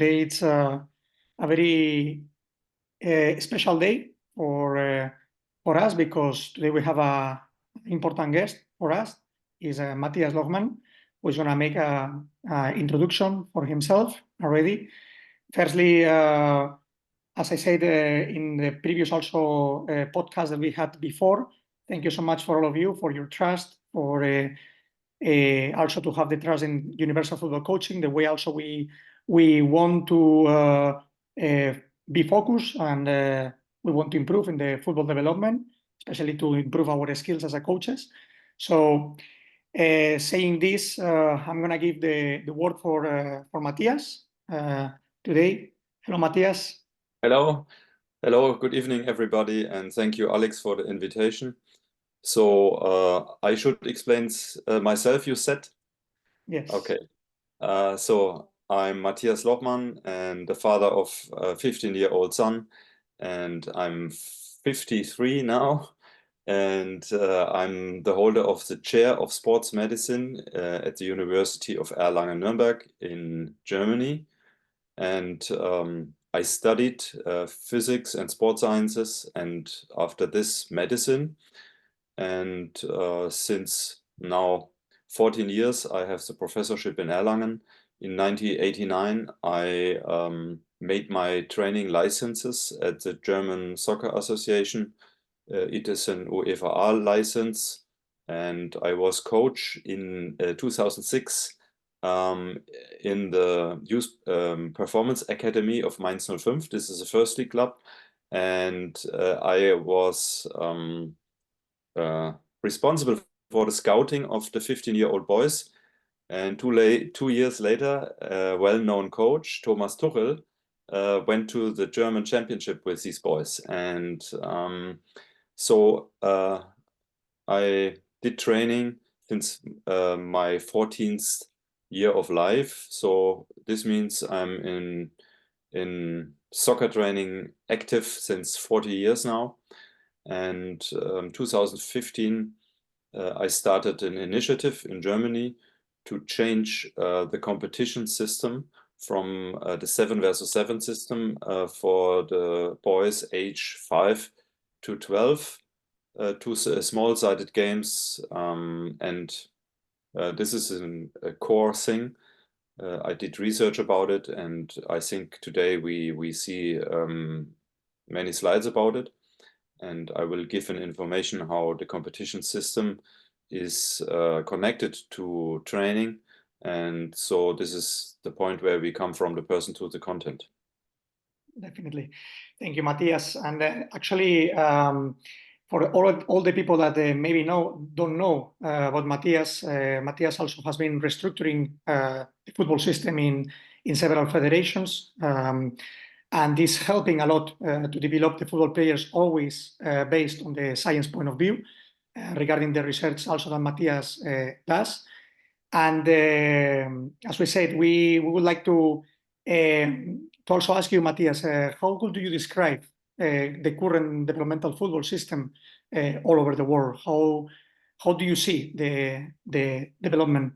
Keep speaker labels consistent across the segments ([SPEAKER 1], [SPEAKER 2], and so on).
[SPEAKER 1] Today it's a very special day for us because today we have an important guest for us. Is Matthias Lohmann, who is going to make an introduction for himself already. Firstly, as I said in the previous also podcast that we had before, thank you so much for all of you for your trust, for also to have the trust in Universal Football Coaching, the way also we want to be focused and we want to improve in the football development, especially to improve our skills as a coaches. So saying this, I'm going to give the word for Matthias today. Hello, Matthias.
[SPEAKER 2] Hello. Hello. Good evening, everybody. And thank you, Alex, for the invitation. So I should explain myself, you said?
[SPEAKER 1] Yes.
[SPEAKER 2] Okay. So I'm Matthias Lohmann and the father of a 15-year-old son. And I'm 53 now. And I'm the holder of the chair of sports medicine at the University of Erlangen-Nuremberg in Germany. And I studied physics and sports sciences, and after this medicine. And since now 14 years, I have the professorship in Erlangen. In 1989, I made my training licenses at the German Soccer Association. It is an UEFA license, and I was coach in 2006 in the Youth Performance Academy of Mainz 05. This is a first league club, and I was responsible for the scouting of the 15-year-old boys. And 2 years later, a well-known coach, Thomas Tuchel, went to the German championship with these boys. And so I did training since my 14th year of life. So this means I'm in soccer training active since 40 years now. And 2015, I started an initiative in Germany to change the competition system from the 7 versus 7 system for the boys age 5 to 12 to small-sided games. And this is a core thing. I did research about it, and I think today we see many slides about it. And I will give an information how the competition system is connected to training. And so this is the point where we come from the person to the content.
[SPEAKER 1] Definitely. Thank you, Matthias. And actually, for all the people that maybe don't know about Matthias, Matthias also has been restructuring the football system in several federations. And is helping a lot to develop the football players always based on the science point of view regarding the research also that Matthias does. And as we said, we would like to also ask you, Matthias, how could you describe the current developmental football system all over the world? How do you see the development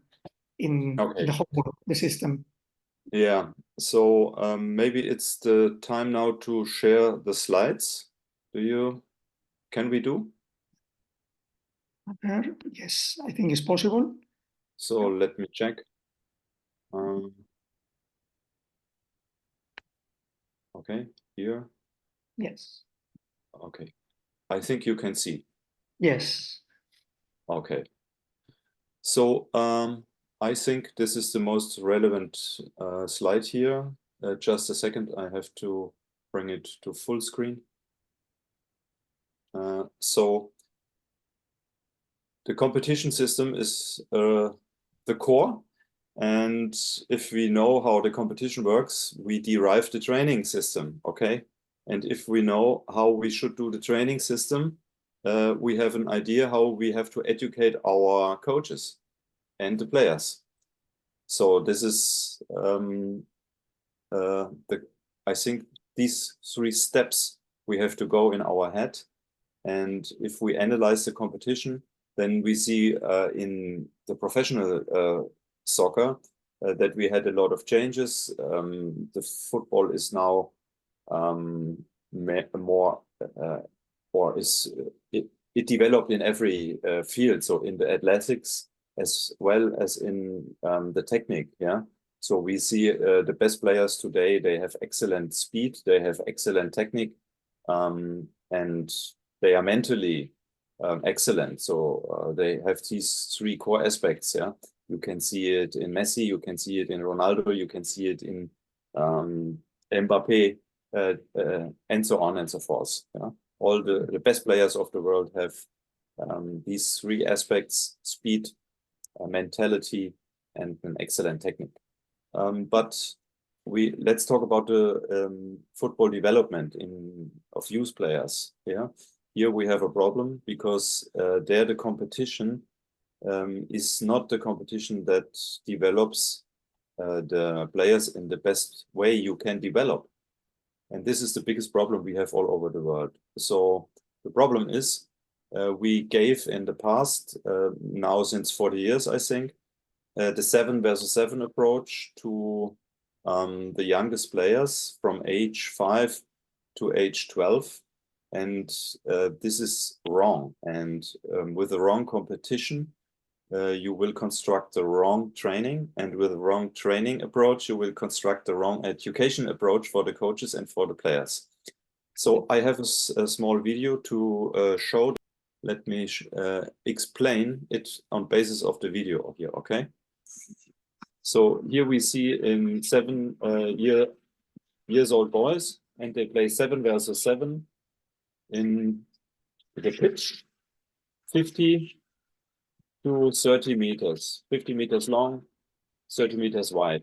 [SPEAKER 1] in the whole world, the system?
[SPEAKER 2] Yeah, so maybe it's the time now to share the slides. Can we do?
[SPEAKER 1] Yes, I think it's possible.
[SPEAKER 2] So let me check. Okay, here.
[SPEAKER 1] Yes.
[SPEAKER 2] Okay, I think you can see.
[SPEAKER 1] Yes.
[SPEAKER 2] Okay. So I think this is the most relevant slide here. Just a second, I have to bring it to full screen. So the competition system is the core. And if we know how the competition works, we derive the training system, okay? And if we know how we should do the training system, we have an idea how we have to educate our coaches and the players. So this is, I think these 3 steps we have to go in our head. And if we analyze the competition, then we see in the professional soccer, that we had a lot of changes. The football is now more, or is it developed in every field. So in the athletics as well as in the technique. Yeah. So we see the best players today. They have excellent speed. They have excellent technique, and they are mentally excellent. So they have these three core aspects. Yeah. You can see it in Messi, you can see it in Ronaldo, you can see it in Mbappe, and so on and so forth. Yeah? All the best players of the world have these three aspects: speed, mentality, and an excellent technique. But let's talk about the football development of youth players. Yeah, here we have a problem because there the competition is not the competition that develops the players in the best way you can develop. And this is the biggest problem we have all over the world. So the problem is we gave in the past, now since 40 years, I think, the 7 versus 7 approach to the youngest players from age 5 to age 12. And this is wrong. And with the wrong competition, you will construct the wrong training, and with the wrong training approach, you will construct the wrong education approach for the coaches and for the players. So I have a small video to show. Let me explain it on basis of the video here, okay? So here we see in 7 years old boys, and they play 7 versus 7 in the pitch, 50 to 30 meters, 50 meters long, 30 meters wide.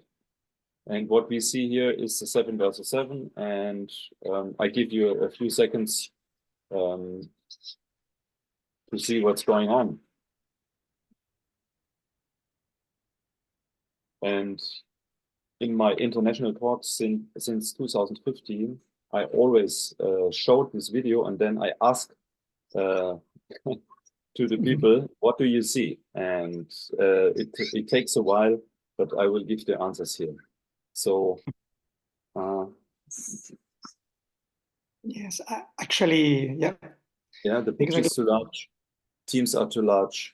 [SPEAKER 2] And what we see here is the 7 versus 7. And I give you a few seconds to see what's going on. And in my international talks since 2015, I always showed this video, and then I asked to the people, what do you see? And it takes a while, but I will give the answers here. So
[SPEAKER 1] yes, actually, yeah.
[SPEAKER 2] Yeah, the pitch is too large, teams are too large,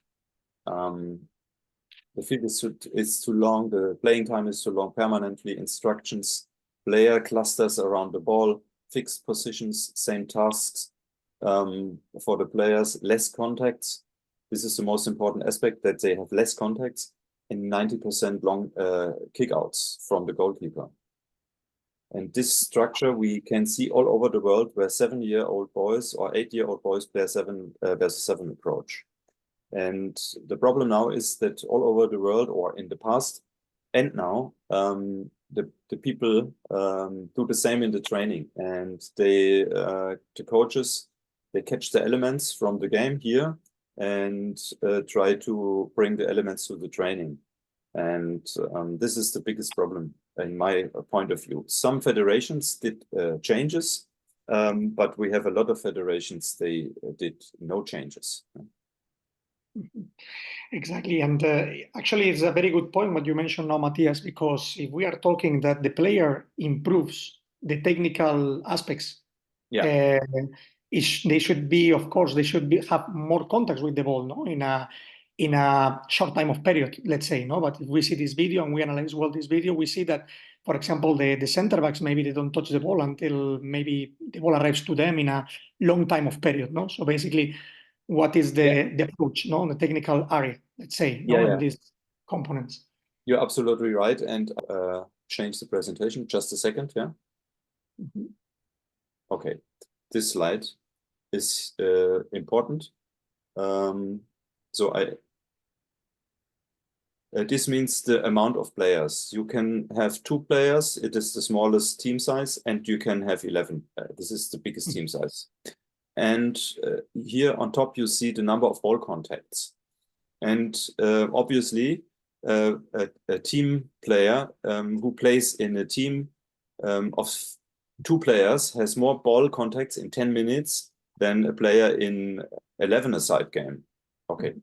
[SPEAKER 2] the field is too long, the playing time is too long, permanently instructions, player clusters around the ball, fixed positions, same tasks. For the players, less contacts. This is the most important aspect, that they have less contacts, and 90% long kickouts from the goalkeeper. And this structure we can see all over the world, where 7-year-old boys or 8-year-old boys play a 7 versus 7 approach. And the problem now is that all over the world, or in the past and now, the people do the same in the training, and the coaches, they catch the elements from the game here and try to bring the elements to the training. And this is the biggest problem in my point of view. Some federations did changes, but we have a lot of federations, they did no changes.
[SPEAKER 1] Exactly. And actually, it's a very good point what you mentioned now, Matthias, because if we are talking that the player improves the technical aspects,
[SPEAKER 2] yeah.
[SPEAKER 1] They should be, of course, they should have more contacts with the ball, no, in a short time of period, let's say, no. But if we see this video and we analyze well this video, we see that, for example, the center backs, maybe they don't touch the ball until maybe the ball arrives to them in a long time of period, no. So basically, what is the approach, no, in the technical area, let's say, no, in these components.
[SPEAKER 2] You're absolutely right. And change the presentation. Just a second, yeah. Okay, this slide is important. So this means the amount of players. You can have 2 players. It is the smallest team size, and you can have 11. This is the biggest team size. And here on top, you see the number of ball contacts. And obviously, a team player who plays in a team of 2 players has more ball contacts in 10 minutes than a player in 11-a-side game. Okay.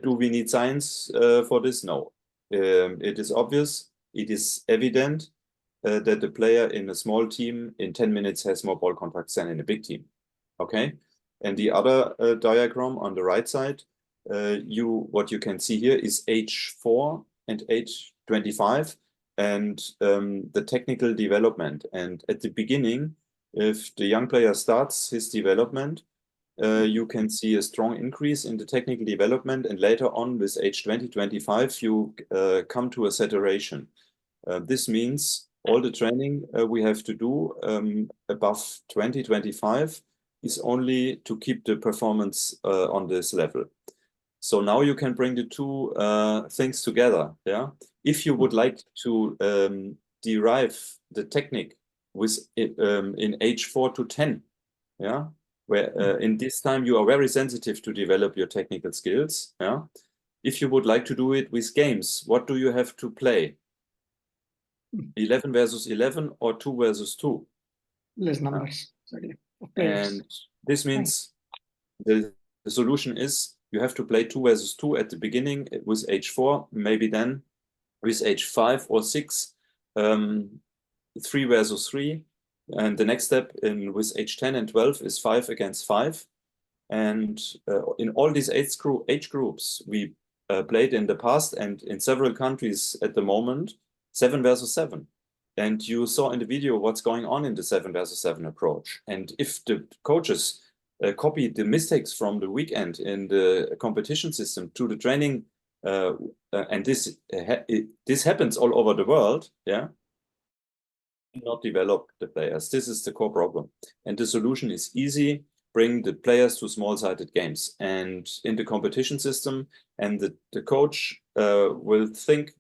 [SPEAKER 2] Do we need science for this? No. It is obvious it is evident that the player in a small team in 10 minutes has more ball contacts than in a big team. Okay, and the other diagram on the right side, what you can see here is age 4 and age 25 and the technical development. And at the beginning, if the young player starts his development, you can see a strong increase in the technical development, and later on with age 20, 25, you come to a saturation. This means all the training we have to do above 20, 25 is only to keep the performance on this level. So now you can bring the two things together. Yeah, if you would like to derive the technique with in age 4 to 10, yeah, where in this time you are very sensitive to develop your technical skills. Yeah, if you would like to do it with games, what do you have to play? 11 versus 11 or 2 versus 2?
[SPEAKER 1] Less numbers. Exactly.
[SPEAKER 2] And this means the solution is you have to play 2 versus 2 at the beginning with age 4, maybe then with age 5 or 6, 3 versus 3. And the next step with age 10 and 12 is 5 against 5. And in all these age groups, we played in the past and in several countries at the moment, 7 versus 7. And you saw in the video what's going on in the 7 versus 7 approach. And if the coaches copy the mistakes from the weekend in the competition system to the training, and this happens all over the world, yeah, not develop the players. This is the core problem. And the solution is easy. Bring the players to small-sided games and in the competition system, and the coach will think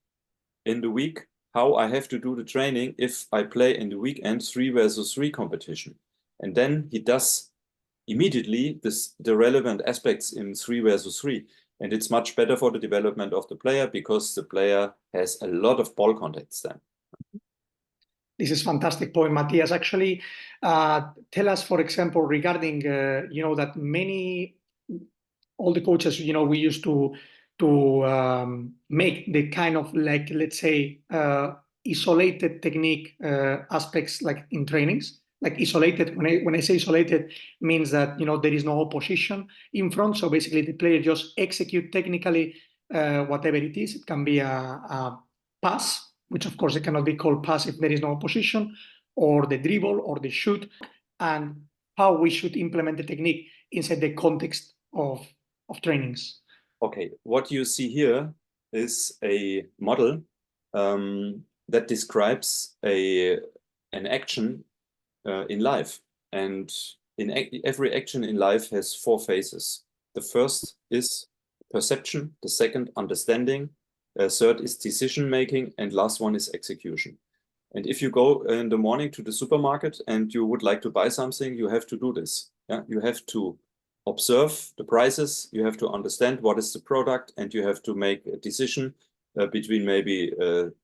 [SPEAKER 2] in the week how I have to do the training if I play in the weekend 3 versus 3 competition. And then he does immediately the relevant aspects in 3 versus 3. And it's much better for the development of the player because the player has a lot of ball contacts then.
[SPEAKER 1] This is fantastic point, Matthias. Actually, tell us, for example, regarding, that all the coaches, we used to make the kind of like, let's say, isolated technique aspects like in trainings. Like isolated, when I say isolated, means that, there is no opposition in front. So basically the player just execute technically whatever it is. It can be a pass, which of course it cannot be called pass if there is no opposition, or the dribble or the shoot, and how we should implement the technique inside the context of trainings.
[SPEAKER 2] Okay, what you see here is a model that describes an action in life. And every action in life has 4 phases. The first is perception, the second, understanding, third is decision making, and last one is execution. And if you go in the morning to the supermarket and you would like to buy something, you have to do this. Yeah? You have to observe the prices, you have to understand what is the product, and you have to make a decision between maybe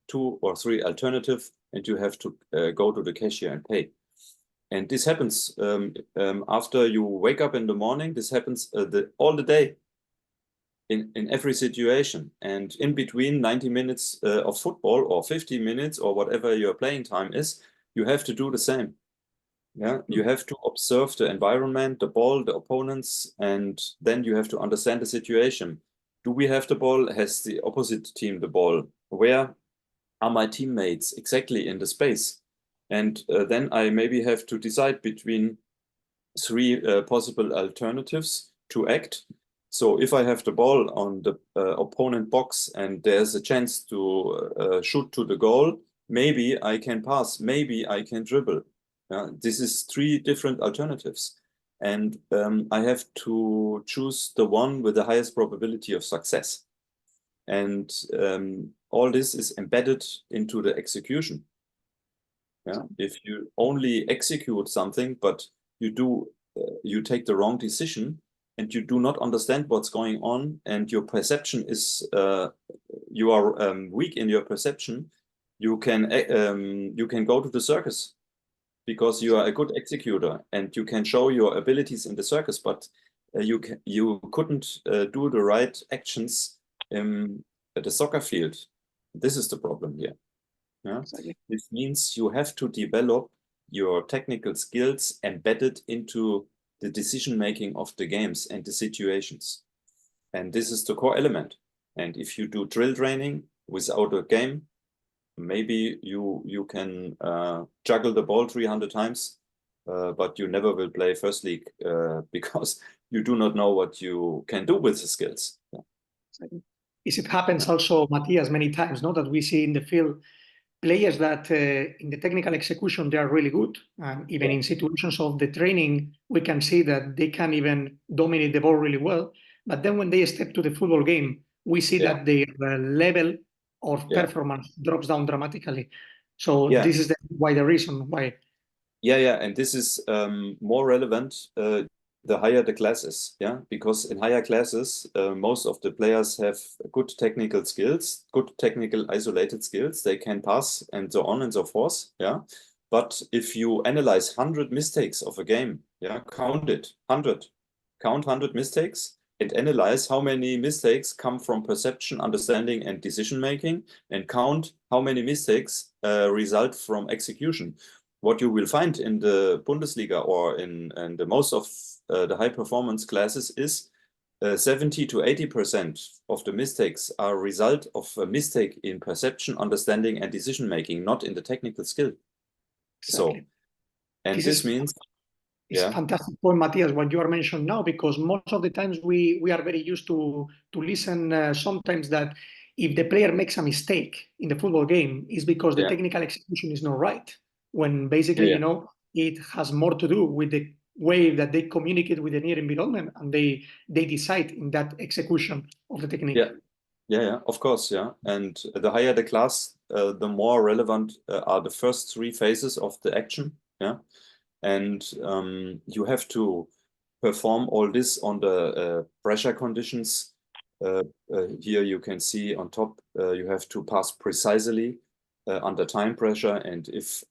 [SPEAKER 2] 2 or 3 alternatives, and you have to go to the cashier and pay. And this happens after you wake up in the morning. This happens all the day. In every situation, and in between 90 minutes of football or 50 minutes or whatever your playing time is, you have to do the same. Yeah, you have to observe the environment, the ball, the opponents, and then you have to understand the situation. Do we have the ball? Has the opposite team the ball? Where are my teammates exactly in the space? And then I maybe have to decide between 3 possible alternatives to act. So if I have the ball on the opponent box and there's a chance to shoot to the goal, maybe I can pass, maybe I can dribble. This is 3 different alternatives. And I have to choose the one with the highest probability of success. And all this is embedded into the execution. Yeah? If you only execute something, but you take the wrong decision, and you do not understand what's going on, and your perception is you are weak in your perception, you can go to the circus because you are a good executor and you can show your abilities in the circus, but you couldn't do the right actions at the soccer field. This is the problem here. Yeah?
[SPEAKER 1] Exactly.
[SPEAKER 2] This means you have to develop your technical skills embedded into the decision-making of the games and the situations. And this is the core element. And if you do drill training without a game, maybe you can juggle the ball 300 times, but you never will play first league because you do not know what you can do with the skills. Yeah.
[SPEAKER 1] Exactly. It happens also, Matthias, many times, no, that we see in the field players that in the technical execution they are really good, and even in situations of the training we can see that they can even dominate the ball really well, but then when they step to the football game we see that their level of performance drops down dramatically. So this is why the reason why.
[SPEAKER 2] And this is more relevant the higher the classes, because in higher classes most of the players have good technical skills, good technical isolated skills, they can pass and so on and so forth, but if you analyze 100 mistakes of a game, count it, 100, count 100 mistakes and analyze how many mistakes come from perception, understanding and decision making, and count how many mistakes result from execution. What you will find in the Bundesliga or in the most of the high performance classes is 70 to 80% of the mistakes are a result of a mistake in perception, understanding and decision making, not in the technical skill.
[SPEAKER 1] Exactly.
[SPEAKER 2] So, and this means
[SPEAKER 1] it's a fantastic point, Matthias, what you are mentioning now, because most of the times we are very used to listen sometimes that if the player makes a mistake in the football game, it's because the technical execution is not right. When basically, you know, it has more to do with the way that they communicate with the near environment and they decide in that execution of the technique.
[SPEAKER 2] Of course, and the higher the class, the more relevant are the first three phases of the action, and you have to perform all this on the pressure conditions. Here you can see on top, you have to pass precisely under time pressure, and if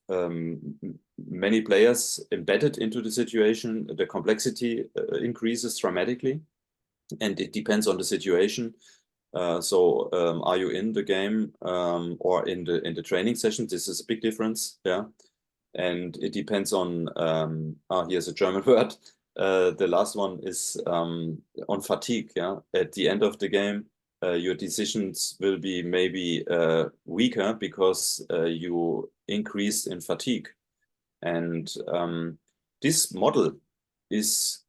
[SPEAKER 2] many players embedded into the situation, the complexity increases dramatically, and it depends on the situation. So are you in the game or in the training session? This is a big difference, and it depends on here's a German word. The last one is on fatigue. At the end of the game, your decisions will be maybe weaker because you increase in fatigue. And this model is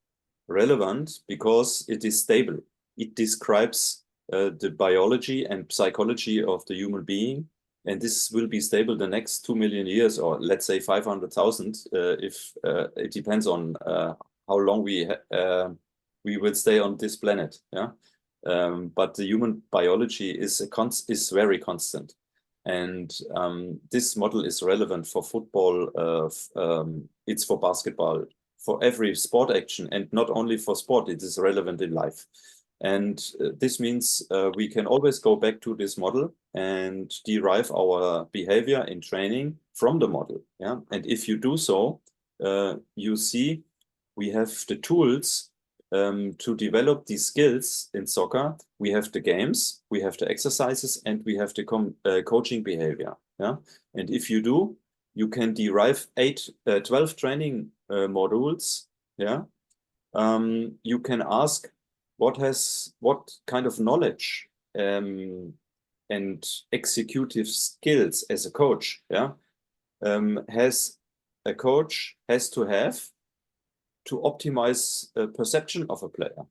[SPEAKER 2] relevant because it is stable. It describes the biology and psychology of the human being. And this will be stable the next 2 million years, or let's say 500,000, if it depends on how long we will stay on this planet. But the human biology is very constant, and this model is relevant for football. It's for basketball, for every sport action, and not only for sport. It is relevant in life. And this means we can always go back to this model and derive our behavior in training from the model. And if you do so, you see we have the tools to develop these skills in soccer. We have the games, we have the exercises, and we have the coaching behavior. And if you do, you can derive 12 training modules. You can ask, what kind of knowledge and executive skills as a coach has a coach has to have to optimize perception of a player.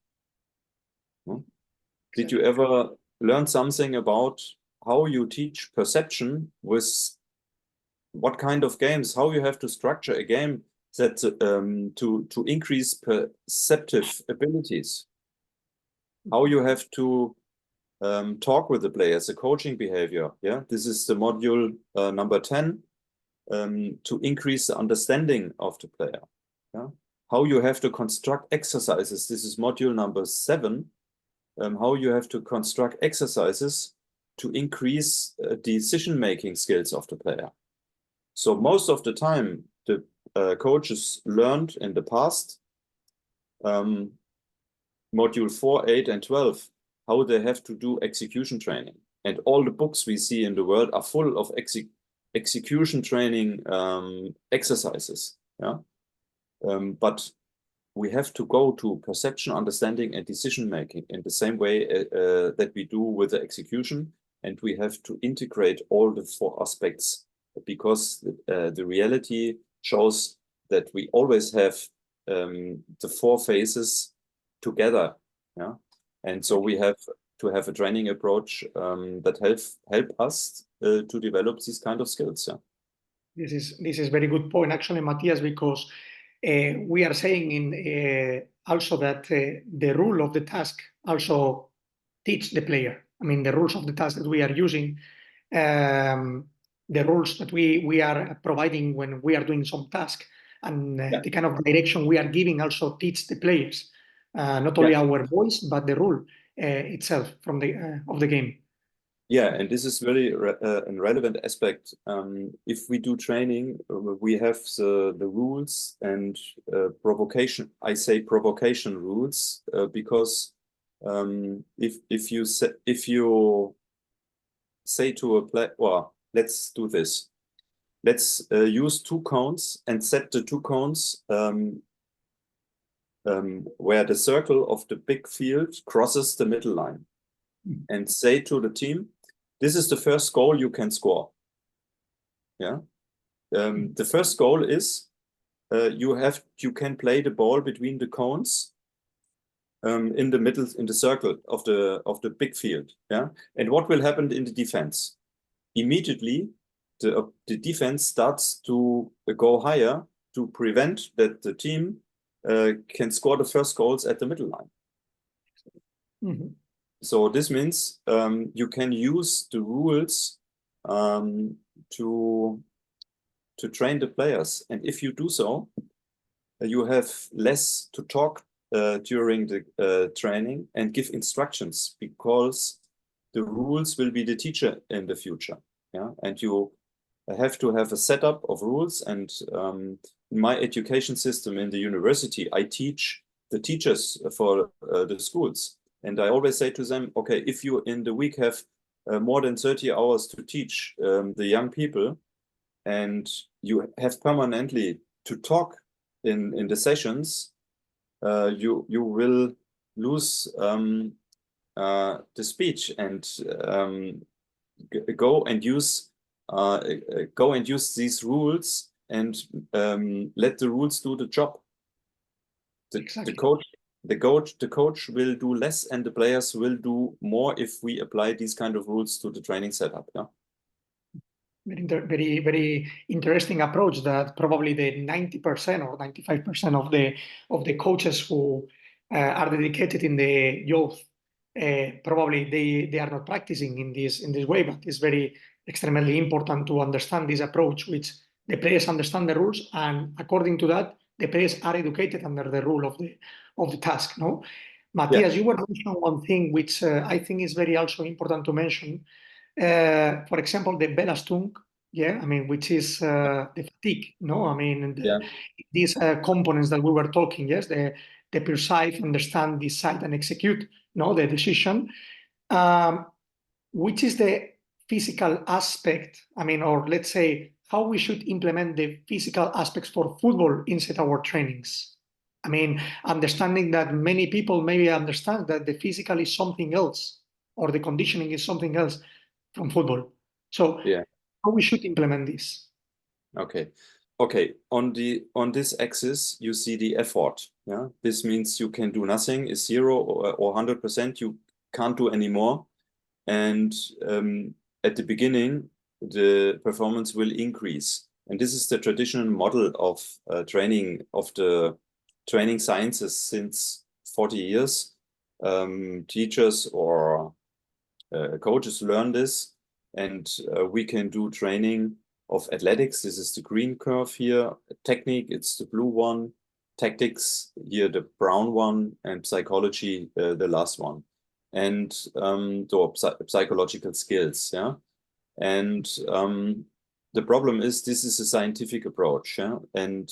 [SPEAKER 2] Did you ever learn something about how you teach perception with what kind of games, how you have to structure a game that to increase perceptive abilities? How you have to talk with the players, the coaching behavior. This is the module number 10, to increase the understanding of the player. How you have to construct exercises. This is module number 7, how you have to construct exercises to increase decision-making skills of the player. So most of the time, the coaches learned in the past, module 4, 8, and 12, how they have to do execution training. And all the books we see in the world are full of execution training exercises. Yeah, but we have to go to perception, understanding, and decision making in the same way that we do with the execution, and we have to integrate all the 4 aspects, because the reality shows that we always have the 4 phases together. Yeah, and so we have to have a training approach that help us to develop these kind of skills. Yeah.
[SPEAKER 1] This is very good point, actually, Matthias, because we are saying in also that the rule of the task also teach the player. I mean, the rules of the task that we are using, the rules that we are providing when we are doing some task, and the kind of direction we are giving also teach the players, not only our voice, but the rule itself from the of the game.
[SPEAKER 2] Yeah, and this is really a relevant aspect. If we do training, we have the rules and provocation. I say provocation rules because if you say to a player, well, let's do this. Let's use 2 cones and set the 2 cones where the circle of the big field crosses the middle line, and say to the team, this is the first goal you can score. Yeah. The first goal is you can play the ball between the cones in the middle, in the circle of the big field. Yeah. And what will happen in the defense? Immediately, the defense starts to go higher to prevent that the team can score the first goals at the middle line.
[SPEAKER 1] Mm-hmm.
[SPEAKER 2] So this means you can use the rules to train the players, and if you do so, you have less to talk during the training and give instructions, because the rules will be the teacher in the future. Yeah, and you have to have a setup of rules. And in my education system in the university, I teach the teachers for the schools. And I always say to them, okay, if you in the week have more than 30 hours to teach the young people, and you have permanently to talk in the sessions, you will lose the speech, and go and use these rules, and let the rules do the job.
[SPEAKER 1] Exactly.
[SPEAKER 2] The coach will do less, and the players will do more if we apply these kind of rules to the training setup. Yeah.
[SPEAKER 1] Very, very interesting approach that probably the 90% or 95% of the coaches who are dedicated in the youth, probably they are not practicing in this way, but it's very extremely important to understand this approach, which the players understand the rules, and according to that, the players are educated under the rule of the task. No, Matthias, you were mentioning one thing which I think is very also important to mention. For example, the Belastung, yeah, I mean, which is the fatigue, no? I mean, these components that we were talking, yes, the perceive, understand, decide, and execute, no, the decision, which is the physical aspect, I mean, or let's say how we should implement the physical aspects for football inside our trainings. I mean, understanding that many people maybe understand that the physical is something else, or the conditioning is something else from football. So how we should implement this?
[SPEAKER 2] Okay. On this axis, you see the effort. Yeah, this means you can do nothing, is 0 or 100%. You can't do any more. And at the beginning, the performance will increase. And this is the traditional model of training, of the training sciences since 40 years. Teachers or coaches learn this, and we can do training of athletics. This is the green curve here. Technique, it's the blue one. Tactics, here the brown one, and psychology, the last one. And psychological skills. Yeah, and the problem is this is a scientific approach. Yeah, and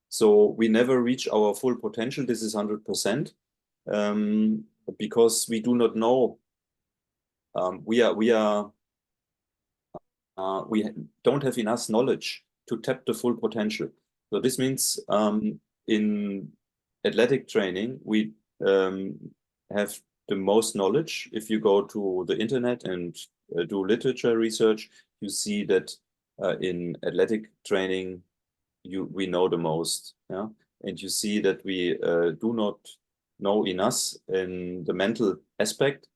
[SPEAKER 2] so we never reach our full potential. This is 100%, because we do not know. We are we don't have enough knowledge to tap the full potential. So this means in athletic training, we have the most knowledge. If you go to the internet and do literature research, you see that in athletic training, we know the most. Yeah? And you see that we do not know enough in the mental aspect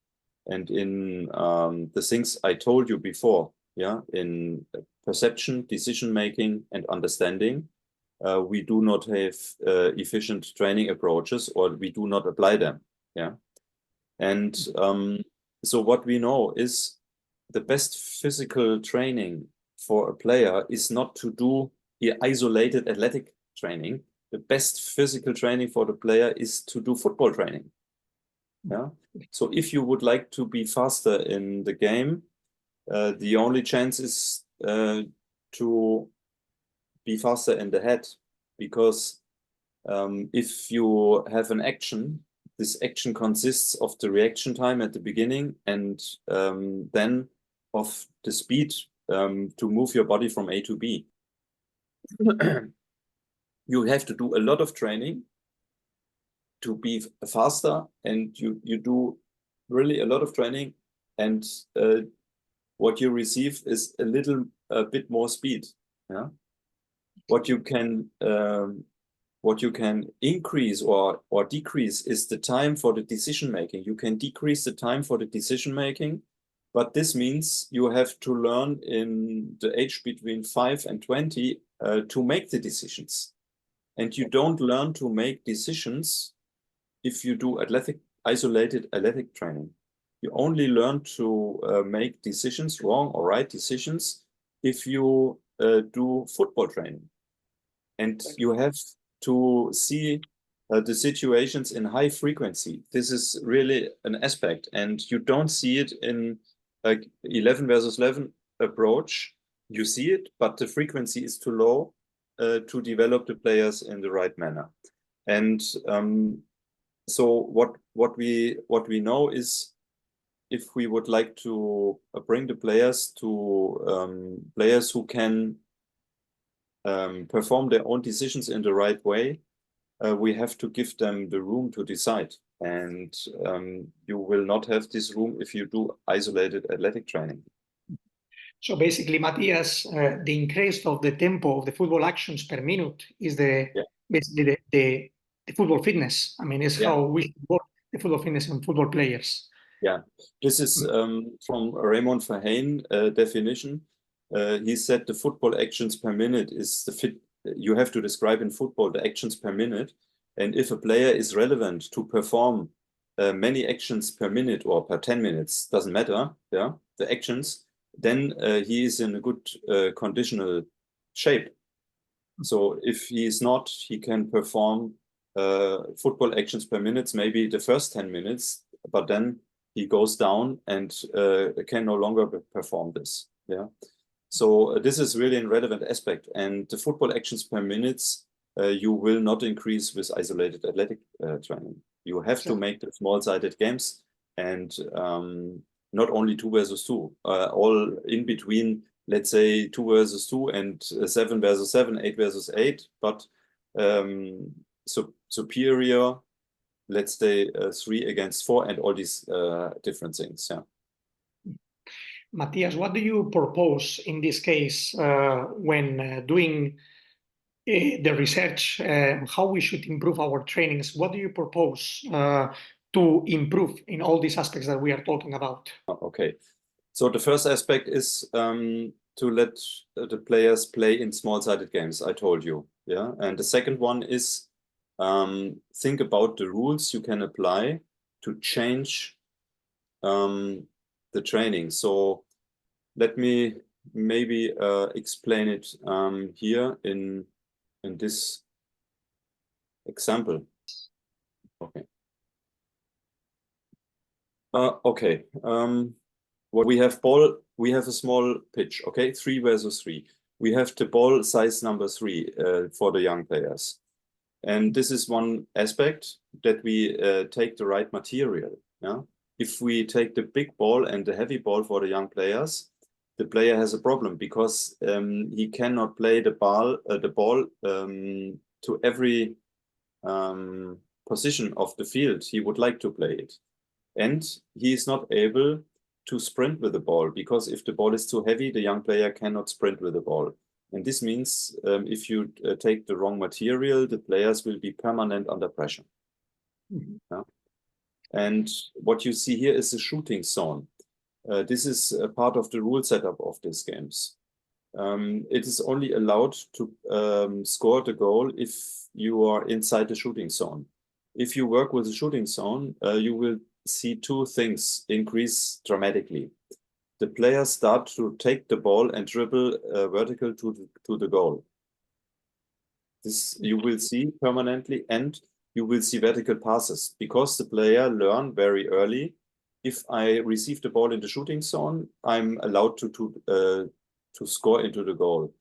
[SPEAKER 2] and in the things I told you before. Yeah, in perception, decision making, and understanding, we do not have efficient training approaches, or we do not apply them. Yeah, and so what we know is the best physical training for a player is not to do isolated athletic training. The best physical training for the player is to do football training. Yeah, so if you would like to be faster in the game, the only chance is to be faster in the head, because if you have an action, this action consists of the reaction time at the beginning and then of the speed to move your body from A to B. You have to do a lot of training to be faster, and you do really a lot of training, and what you receive is a little bit more speed. Yeah, what you can increase or decrease is the time for the decision making. You can decrease the time for the decision making, but this means you have to learn in the age between 5 and 20 to make the decisions, and you don't learn to make decisions if you do isolated athletic training. You only learn to make decisions, wrong or right decisions, if you do football training. And you have to see the situations in high frequency. This is really an aspect, and you don't see it in like 11 versus 11 approach. You see it, but the frequency is too low to develop the players in the right manner. And so what we know is, if we would like to bring the players to players who can perform their own decisions in the right way, we have to give them the room to decide. And you will not have this room if you do isolated athletic training.
[SPEAKER 1] So basically, Matthias, the increase of the tempo of the football actions per minute is basically the football fitness. I mean, it's how we work the football fitness and football players.
[SPEAKER 2] Yeah, this is from Raymond Verheyen definition. He said the football actions per minute is the fit. You have to describe in football the actions per minute. And if a player is relevant to perform many actions per minute or per 10 minutes, doesn't matter, yeah, the actions, then he is in a good conditional shape. So if he is not, he can perform football actions per minute, maybe the first 10 minutes, but then he goes down and can no longer perform this. Yeah. So this is really a relevant aspect, and the football actions per minutes you will not increase with isolated athletic training. You have to make the small-sided games, and not only 2 versus 2, all in between, let's say 2 versus 2 and 7 versus 7, 8 versus 8, but superior, let's say 3 against 4, and all these different things. Yeah.
[SPEAKER 1] Matthias, what do you propose in this case when doing the research, how we should improve our trainings? What do you propose to improve in all these aspects that we are talking about?
[SPEAKER 2] Okay, so the first aspect is to let the players play in small-sided games, I told you. Yeah, and the second one is think about the rules you can apply to change the training. So let me maybe explain it here in this example. Okay. Okay. What we have we have a small pitch. Okay, 3 versus 3. We have the ball size number 3 for the young players, and this is one aspect, that we take the right material. Yeah. If we take the big ball and the heavy ball for the young players, the player has a problem because he cannot play the ball to every position of the field he would like to play it. And he is not able to sprint with the ball, because if the ball is too heavy, the young player cannot sprint with the ball. And this means if you take the wrong material, the players will be permanent under pressure.
[SPEAKER 1] Mhm.
[SPEAKER 2] Yeah? And what you see here is the shooting zone. This is a part of the rule setup of these games. It is only allowed to score the goal if you are inside the shooting zone. If you work with the shooting zone, you will see two things increase dramatically. The players start to take the ball and dribble vertical to the goal. This you will see permanently, and you will see vertical passes, because the player learn very early. If I receive the ball in the shooting zone, I'm allowed to score into the goal.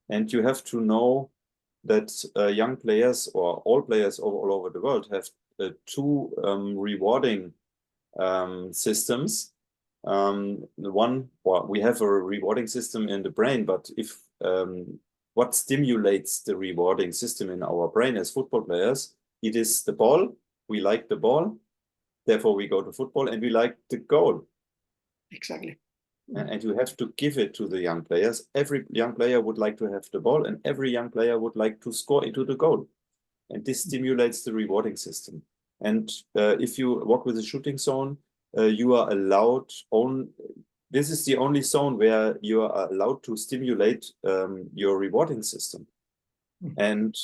[SPEAKER 2] And you have to know that young players, or all players all over the world, have two rewarding systems. We have a rewarding system in the brain, but if what stimulates the rewarding system in our brain as football players, it is the ball. We like the ball, therefore we go to football, and we like the goal.
[SPEAKER 1] Exactly.
[SPEAKER 2] And you have to give it to the young players. Every young player would like to have the ball, and every young player would like to score into the goal. And this stimulates the rewarding system. And if you work with the shooting zone, you are allowed this is the only zone where you are allowed to stimulate your rewarding system. And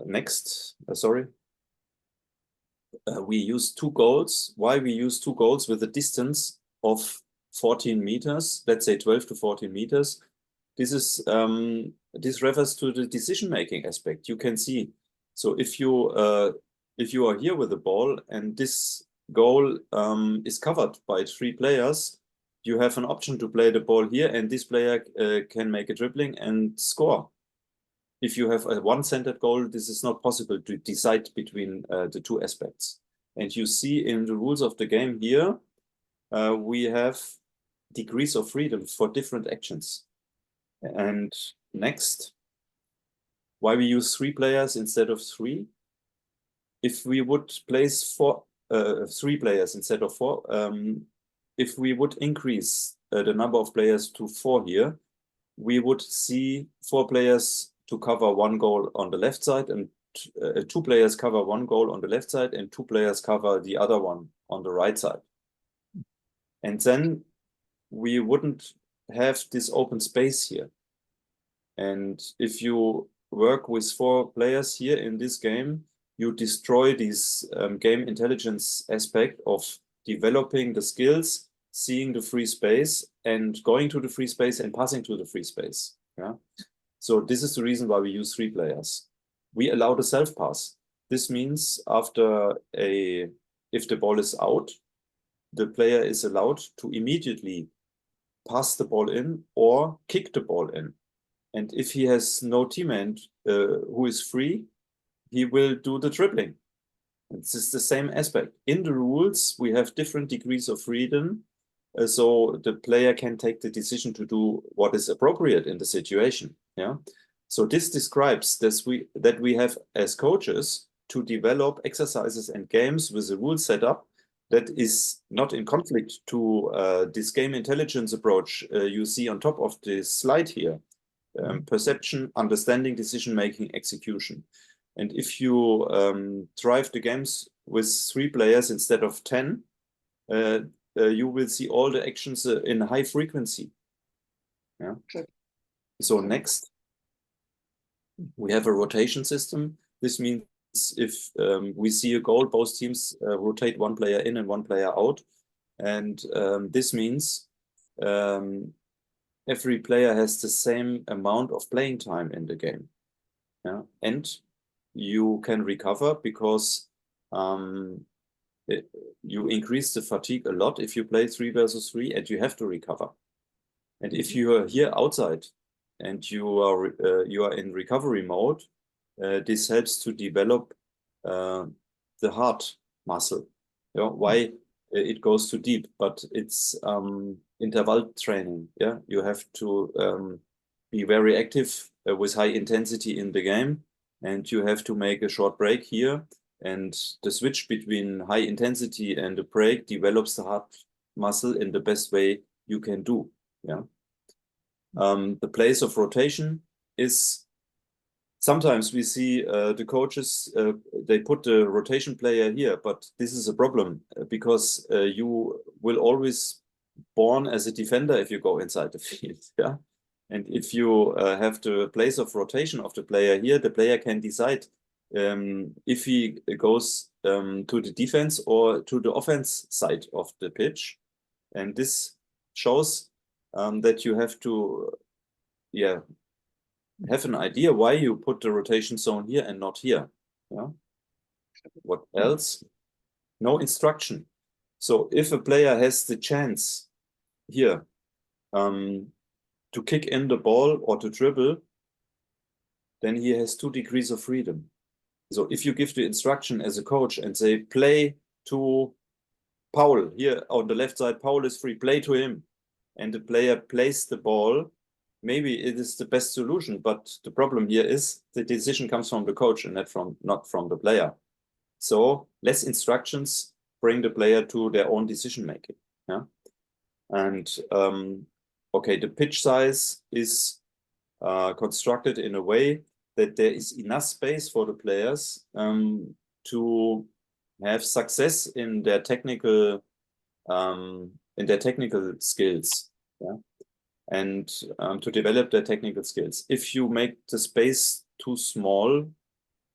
[SPEAKER 2] next, we use two goals. Why we use two goals with a distance of 14 meters, let's say 12 to 14 meters. This is this refers to the decision-making aspect. You can see. So if you are here with the ball and this goal is covered by three players, you have an option to play the ball here, and this player can make a dribbling and score. If you have a one-centered goal, this is not possible to decide between the two aspects. And you see in the rules of the game here, we have degrees of freedom for different actions. And next, why we use three players instead of three? If we would place three players instead of four, if we would increase the number of players to 4 here, we would see 4 players to cover one goal on the left side, and 2 players cover one goal on the left side, and 2 players cover the other one on the right side. And then we wouldn't have this open space here. And if you work with 4 players here in this game, you destroy this game intelligence aspect of developing the skills, seeing the free space, and going to the free space and passing to the free space. Yeah. So this is the reason why we use 3 players. We allow the self-pass. This means if the ball is out, the player is allowed to immediately pass the ball in or kick the ball in. And if he has no teammate who is free, he will do the dribbling. This is the same aspect. In the rules, we have different degrees of freedom, so the player can take the decision to do what is appropriate in the situation. Yeah. So this describes that we have, as coaches, to develop exercises and games with a rule setup that is not in conflict to this game intelligence approach you see on top of this slide here. Perception, understanding, decision-making, execution. And if you drive the games with 3 players instead of 10, you will see all the actions in high frequency. Yeah.
[SPEAKER 1] Okay.
[SPEAKER 2] So next, we have a rotation system. This means if we see a goal, both teams rotate 1 player in and 1 player out. And this means every player has the same amount of playing time in the game. Yeah. And you can recover because you increase the fatigue a lot if you play 3 versus 3, and you have to recover. And if you are here outside and you are in recovery mode, this helps to develop the heart muscle. You know, why it goes too deep, but it's interval training. Yeah, you have to be very active with high intensity in the game, and you have to make a short break here. And the switch between high intensity and a break develops the heart muscle in the best way you can do. Yeah. The place of rotation is, sometimes we see the coaches, they put the rotation player here, but this is a problem because you will always born as a defender if you go inside the field. Yeah. And if you have the place of rotation of the player here, the player can decide if he goes to the defense or to the offense side of the pitch. And this shows that you have to, have an idea why you put the rotation zone here and not here. Yeah. What else? No instruction. So if a player has the chance here to kick in the ball or to dribble, then he has 2 degrees of freedom. So if you give the instruction as a coach and say, play to Paul, here on the left side, Paul is free, play to him, and the player plays the ball, maybe it is the best solution, but the problem here is the decision comes from the coach and not from the player. So less instructions bring the player to their own decision making. Yeah. And okay, the pitch size is constructed in a way that there is enough space for the players to have success in their technical skills. Yeah. And to develop their technical skills. If you make the space too small,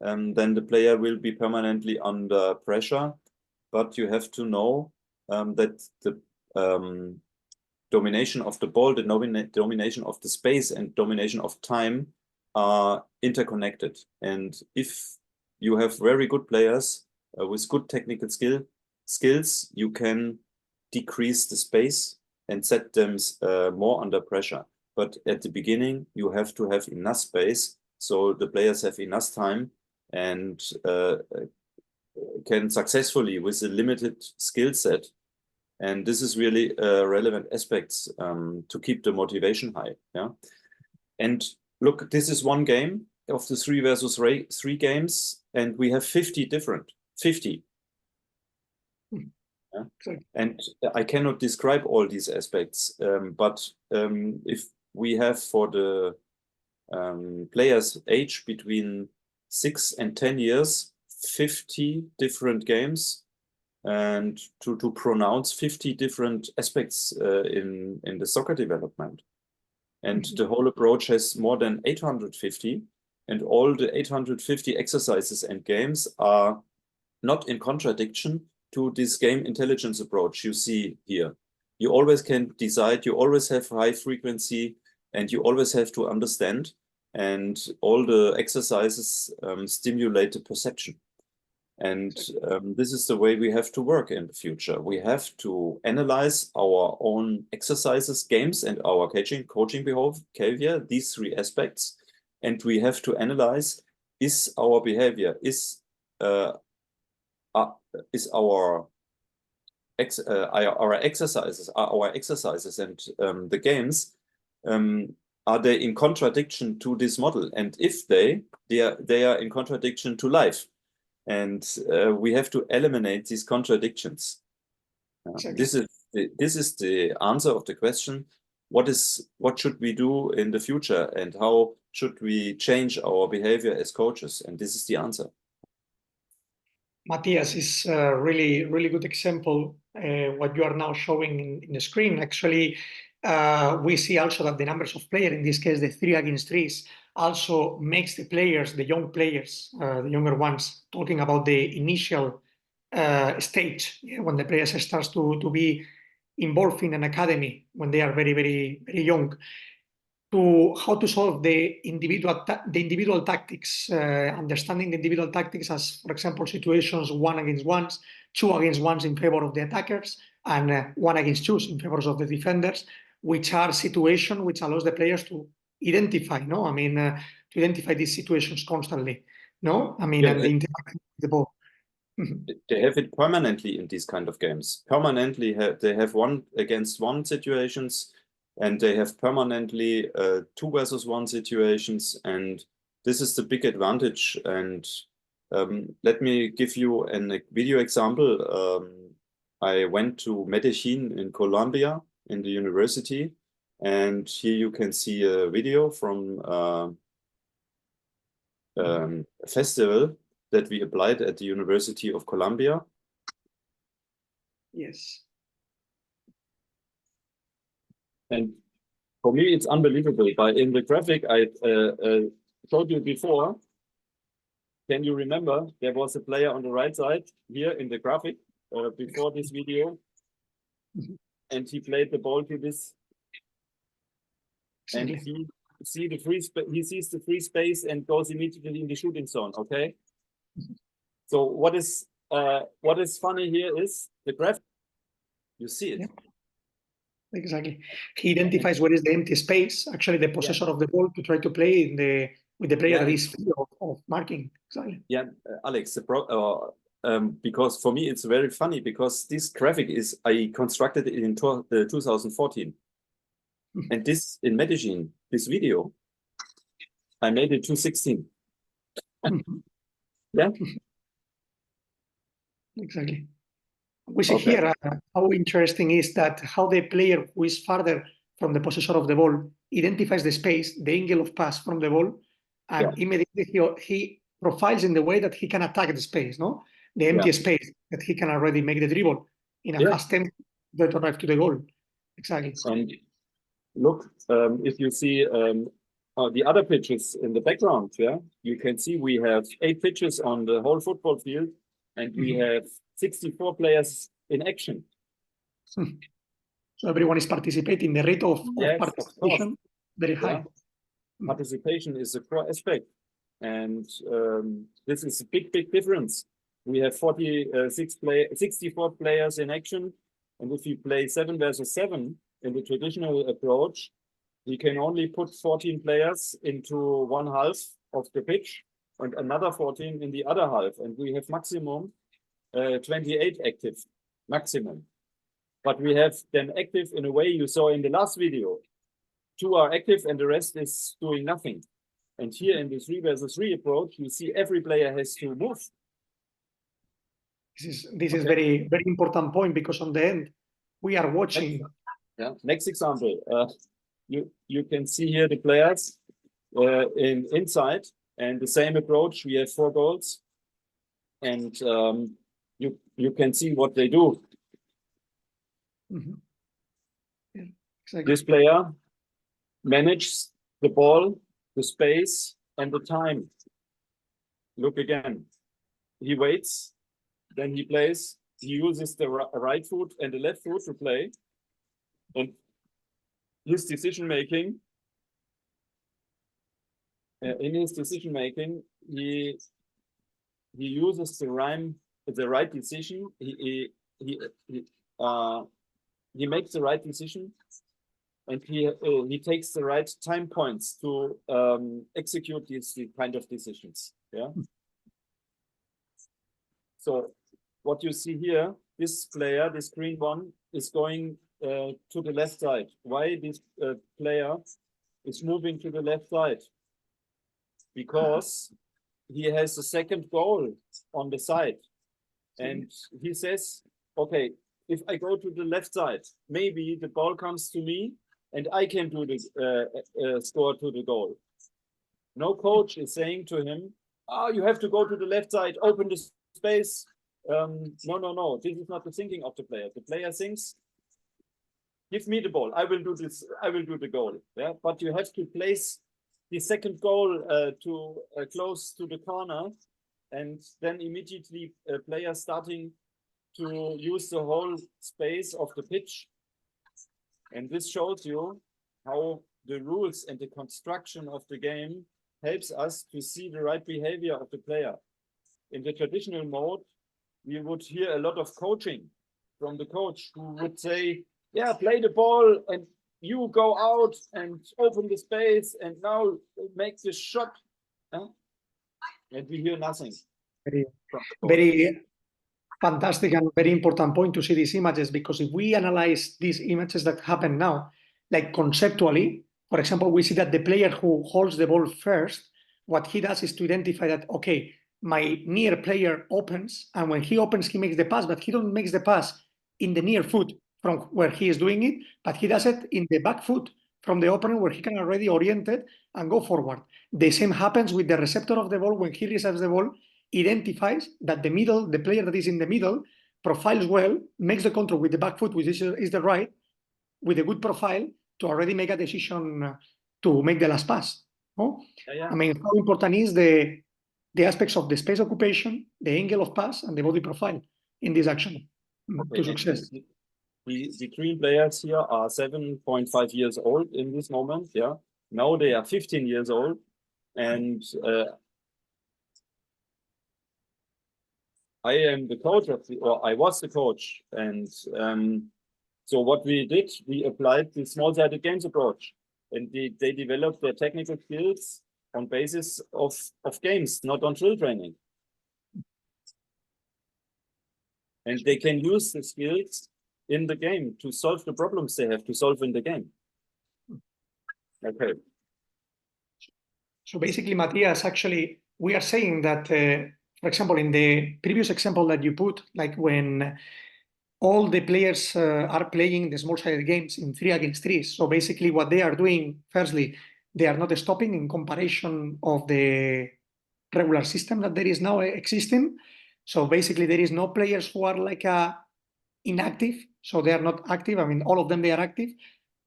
[SPEAKER 2] then the player will be permanently under pressure. But you have to know that the domination of the ball, the domination of the space, and domination of time are interconnected. And if you have very good players with good technical skills, you can decrease the space and set them more under pressure. But at the beginning, you have to have enough space so the players have enough time and can successfully, with a limited skill set. And this is really relevant aspects to keep the motivation high. Yeah. And look, this is one game of the 3 versus 3 games, and we have 50 different. Yeah. And I cannot describe all these aspects, but if we have for the players age between 6 and 10 years, 50 different games, and to pronounce 50 different aspects in the soccer development. And the whole approach has more than 850, and all the 850 exercises and games are not in contradiction to this game intelligence approach you see here. You always can decide, you always have high frequency, and you always have to understand, and all the exercises stimulate the perception. And this is the way we have to work in the future. We have to analyze our own exercises, games, and our coaching behavior, these 3 aspects. And we have to analyze, is our behavior, is our exercises and the games, are they in contradiction to this model? And if they are in contradiction to life. And we have to eliminate these contradictions. Exactly. This is the answer of the question. What should we do in the future, and how should we change our behavior as coaches? And this is the answer.
[SPEAKER 1] Matthias is a really good example. What you are now showing in the screen. Actually, we see also that the numbers of players, in this case the 3 against 3s, also makes the players, the young players, the younger ones, talking about the initial stage, when the players starts to be involved in an academy when they are very young, to how to solve the individual tactics, understanding the individual tactics as, for example, situations 1 against 1s, 2 against 1s in favor of the attackers, and 1 against 2s in favor of the defenders, which are situations which allows the players to identify, to identify these situations constantly, and the interaction with the ball.
[SPEAKER 2] They have it permanently in these kind of games. Permanently, they have 1-against-1 situations, and they have permanently 2-versus-1 situations, and this is the big advantage. And let me give you a video example. I went to Medellin in Colombia in the university, and here you can see a video from a festival that we applied at the University of Colombia.
[SPEAKER 1] Yes.
[SPEAKER 2] And for me, it's unbelievable. But in the graphic I showed you before, can you remember there was a player on the right side here in the graphic before this video, and he played the ball to this, and he sees the free space and goes immediately in the shooting zone. Okay. So what is funny here is the graphic. You see it.
[SPEAKER 1] Yeah. Exactly. He identifies where is the empty space, actually the possessor of the ball, to try to play with the player that is free of marking. Exactly.
[SPEAKER 2] Yeah, Alex, because for me it's very funny, because this graphic I constructed it in 2014. And this in Medellin, this video, I made it 2016. Yeah.
[SPEAKER 1] Exactly. We see here how interesting is that how the player who is farther from the possessor of the ball identifies the space, the angle of pass from the ball, and immediately he profiles in the way that he can attack the space, no? The empty space that he can already make the dribble in a fast tempo to arrive to the goal. Exactly.
[SPEAKER 2] And look, if you see the other pitches in the background, you can see we have 8 pitches on the whole football field, and we have 64 players in action.
[SPEAKER 1] So everyone is participating. The rate of participation very high.
[SPEAKER 2] Participation is a core aspect, and this is a big difference. We have 64 players in action, and if you play 7-versus-7 in the traditional approach, we can only put 14 players into one half of the pitch and another 14 in the other half, and we have maximum 28 active, maximum. But we have them active in a way you saw in the last video. 2 are active and the rest is doing nothing. And here in the 3-versus-3 approach, you see every player has to move.
[SPEAKER 1] This is very important point, because on the end we are watching.
[SPEAKER 2] Next example, you can see here the players inside, and the same approach. We have 4 goals, and you can see what they do.
[SPEAKER 1] Exactly.
[SPEAKER 2] This player manages the ball, the space, and the time. Look again. He waits, then he plays. He uses the right foot and the left foot to play. And his decision making, he uses the right decision. He makes the right decision, and he takes the right time points to execute these kind of decisions. Yeah. So what you see here, this player, this green one, is going to the left side. Why this player is moving to the left side? Because he has a second goal on the side, and he says, okay, if I go to the left side, maybe the ball comes to me and I can do the score to the goal. No coach is saying to him, you have to go to the left side, open the space. No. This is not the thinking of the player. The player thinks, give me the ball. I will do this. I will do the goal. Yeah, but you have to place the second goal to close to the corner, and then immediately a player starting to use the whole space of the pitch. And this shows you how the rules and the construction of the game helps us to see the right behavior of the player. In the traditional mode, we would hear a lot of coaching from the coach, who would say, yeah, play the ball and you go out and open the space and now make the shot. And we hear nothing.
[SPEAKER 1] Very fantastic and very important point to see these images, because if we analyze these images that happen now, like conceptually, for example, we see that the player who holds the ball first, what he does is to identify that, okay, my near player opens, and when he opens, he makes the pass, but he don't make the pass in the near foot from where he is doing it, but he does it in the back foot from the opener where he can already orient it and go forward. The same happens with the receptor of the ball. When he receives the ball, identifies that the player that is in the middle, profiles well, makes the control with the back foot, which is the right, with a good profile to already make a decision to make the last pass. No?
[SPEAKER 3] Yeah.
[SPEAKER 1] I mean, how important is the aspects of the space occupation, the angle of pass, and the body profile in this action to success.
[SPEAKER 3] The green players here are 7.5 years old in this moment. Yeah. Now they are 15 years old, and I am the coach or I was the coach, and so what we did, we applied the small-sided games approach, and they developed their technical skills on basis of games, not on drill training, and they can use the skills in the game to solve the problems they have to solve in the game. Okay.
[SPEAKER 1] So basically, Matthias, actually, we are saying that, for example, in the previous example that you put, like when all the players are playing the small-sided games in 3 against 3. So basically what they are doing, firstly, they are not stopping in comparison of the regular system that there is now existing. So basically there is no players who are like inactive. So they are not active. I mean, all of them, they are active.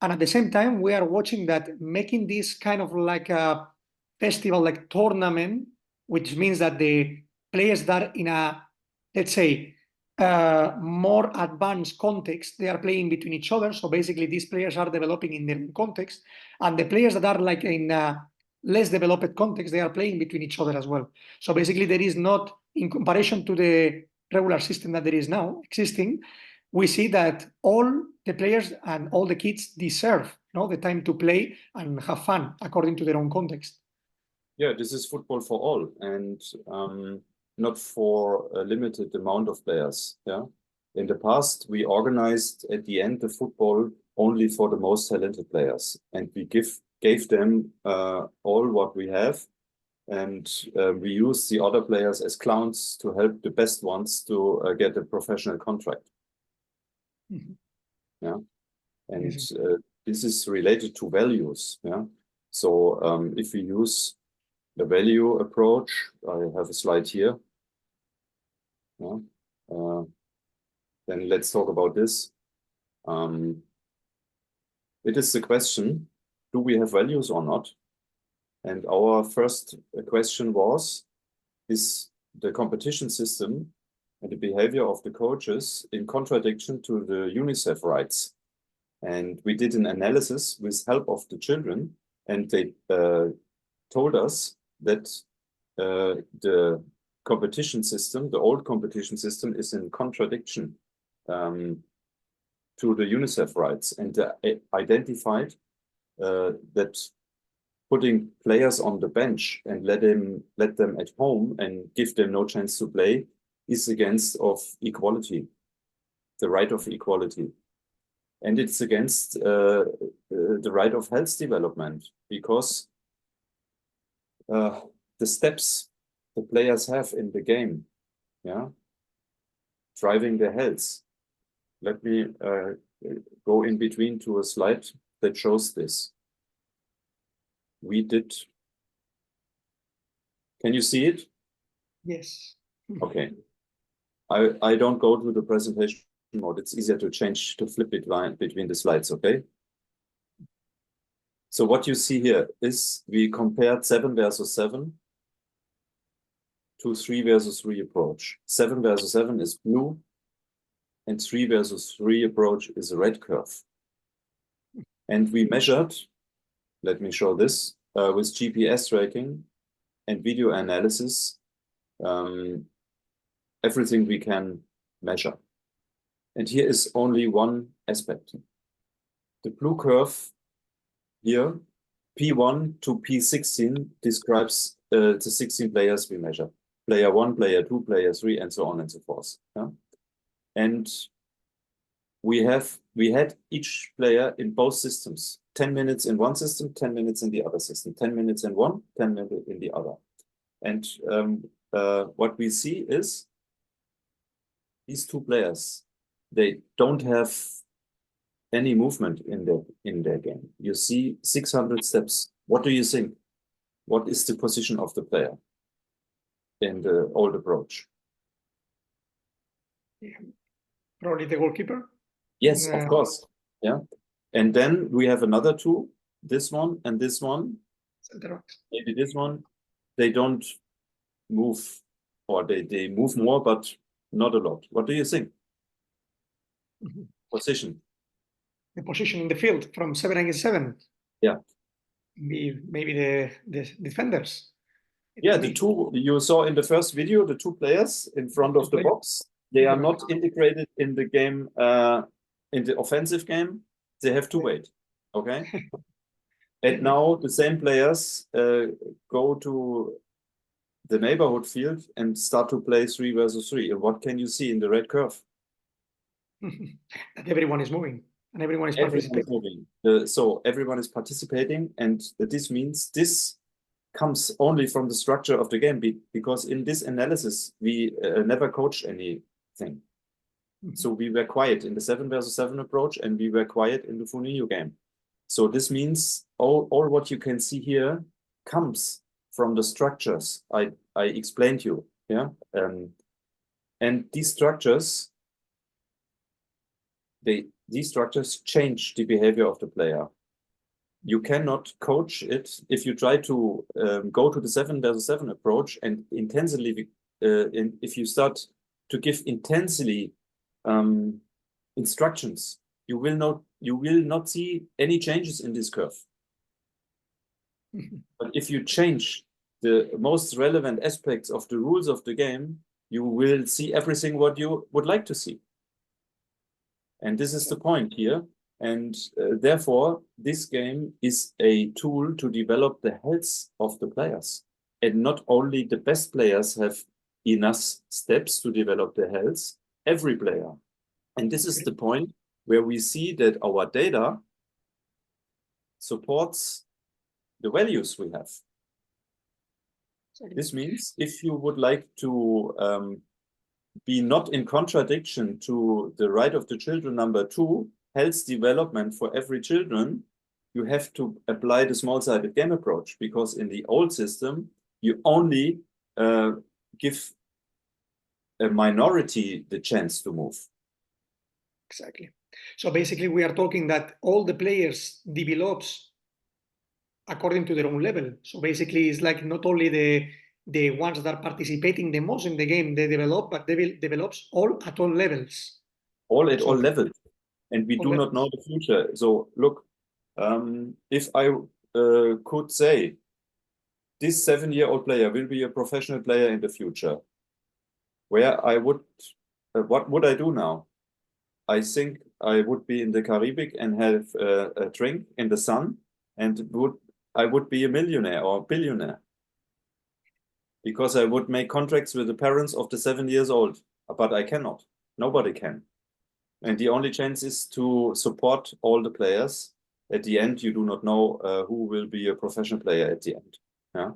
[SPEAKER 1] And at the same time, we are watching that making this kind of like a festival, like tournament, which means that the players that are in a, let's say, more advanced context, they are playing between each other. So basically these players are developing in their own context, and the players that are like in a less developed context, they are playing between each other as well. So basically there is not, in comparison to the regular system that there is now existing, we see that all the players and all the kids deserve the time to play and have fun according to their own context.
[SPEAKER 3] Yeah, this is football for all, and not for a limited amount of players. Yeah. In the past, we organized at the end the football only for the most talented players, and we gave them all what we have, and we use the other players as clowns to help the best ones to get a professional contract.
[SPEAKER 1] Mm-hmm.
[SPEAKER 3] Yeah, and this is related to values. Yeah, so if we use the value approach, I have a slide here. Yeah. Then let's talk about this. It is the question, do we have values or not? And our first question was, is the competition system and the behavior of the coaches in contradiction to the UNICEF rights? And we did an analysis with help of the children, and they told us that the competition system, the old competition system, is in contradiction to the UNICEF rights, and identified that putting players on the bench and let them at home and give them no chance to play is against of equality, the right of equality. And it's against the right of health development, because the steps the players have in the game, yeah, driving their health. Let me go in between to a slide that shows this. We did. Can you see it?
[SPEAKER 1] Yes.
[SPEAKER 3] Okay. I don't go to the presentation mode. It's easier to flip it between the slides, okay? So what you see here is we compared 7 versus 7 to 3 versus 3 approach. 7 versus 7 is blue, and 3 versus 3 approach is a red curve. And we measured, let me show this, with GPS tracking and video analysis, everything we can measure. And here is only one aspect. The blue curve here, P1 to P16, describes the 16 players we measure. player 1, player 2, player 3, and so on and so forth. Yeah? And we had each player in both systems, 10 minutes in one system, 10 minutes in the other system, 10 minutes in one, 10 minutes in the other. And what we see is these two players, they don't have any movement in their game. You see 600 steps. What do you think? What is the position of the player in the old approach?
[SPEAKER 1] Yeah. Probably the goalkeeper.
[SPEAKER 3] Yes, of course. Yeah. And then we have another two, this one and this one. Maybe this one. They don't move, or they move more, but not a lot. What do you think? Position.
[SPEAKER 1] The position in the field from 7 against 7.
[SPEAKER 3] Yeah.
[SPEAKER 1] Maybe the defenders.
[SPEAKER 3] Yeah, the two you saw in the first video, the two players in front of the box, they are not integrated in the game, in the offensive game. They have to wait. Okay. And now the same players go to the neighborhood field and start to play 3 versus 3. And what can you see in the red curve?
[SPEAKER 1] That everyone is moving and everyone is participating.
[SPEAKER 3] So everyone is participating, and this means this comes only from the structure of the game, because in this analysis we never coached anything. So we were quiet in the 7 versus 7 approach, and we were quiet in the Funinho game. So this means all what you can see here comes from the structures I explained you. Yeah, and these structures, these structures change the behavior of the player. You cannot coach it if you try to go to the 7 versus 7 approach and intensely, if you start to give intensely instructions, you will not see any changes in this curve. But if you change the most relevant aspects of the rules of the game, you will see everything what you would like to see. And this is the point here. And therefore, this game is a tool to develop the health of the players. And not only the best players have enough steps to develop their health, every player. And this is the point where we see that our data supports the values we have. This means if you would like to be not in contradiction to the right of the children number 2, health development for every children, you have to apply the small-sided game approach, because in the old system, you only give a minority the chance to move.
[SPEAKER 1] Exactly. So basically we are talking that all the players develops according to their own level. So basically it's like not only the ones that are participating the most in the game, they develop, but they develops all at all levels.
[SPEAKER 3] All at all levels. And we do not know the future. So look, if I could say this 7-year-old player will be a professional player in the future, where I would, what would I do now? I think I would be in the Caribbean and have a drink in the sun, and I would be a millionaire or a billionaire, because I would make contracts with the parents of the 7 years old, but I cannot. Nobody can. And the only chance is to support all the players. At the end, you do not know who will be a professional player at the end. Yeah,